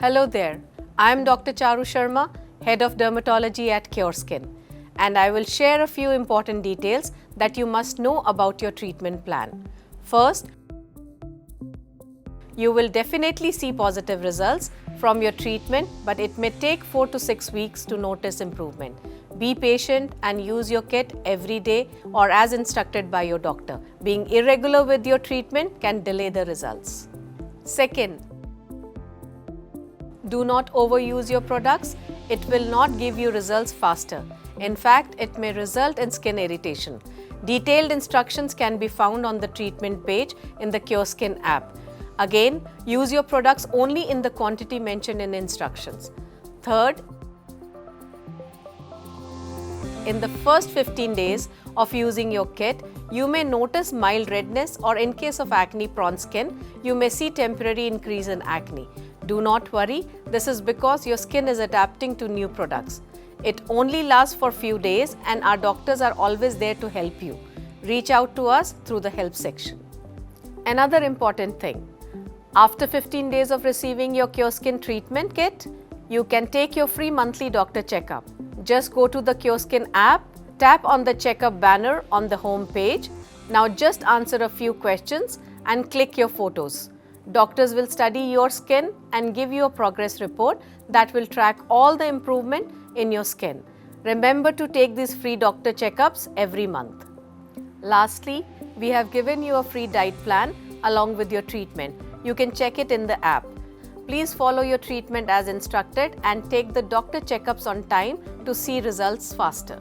Hello there, I am Dr. Charu Sharma, Head of Dermatology at Cureskin, and I will share a few important details that you must know about your treatment plan. First, you will definitely see positive results from your treatment, but it may take 4 to 6 weeks to notice improvement. Be patient and use your kit every day or as instructed by your doctor. Being irregular with your treatment can delay the results. Second, do not overuse your products. It will not give you results faster. In fact, it may result in skin irritation. Detailed instructions can be found on the treatment page in the Cureskin app. Again, use your products only in the quantity mentioned in instructions. Third, in the first 15 days of using your kit, you may notice mild redness, or in case of acne-prone skin, you may see temporary increase in acne. Do not worry, this is because your skin is adapting to new products. It only lasts for few days and our doctors are always there to help you. Reach out to us through the help section. Another important thing, after 15 days of receiving your Cureskin treatment kit, you can take your free monthly doctor checkup. Just go to the Cureskin app, tap on the Checkup banner on the home page. Now just answer a few questions and click your photos. Doctors will study your skin and give you a progress report that will track all the improvement in your skin. Remember to take these free doctor checkups every month. Lastly, we have given you a free diet plan along with your treatment. You can check it in the app. Please follow your treatment as instructed and take the doctor checkups on time to see results faster.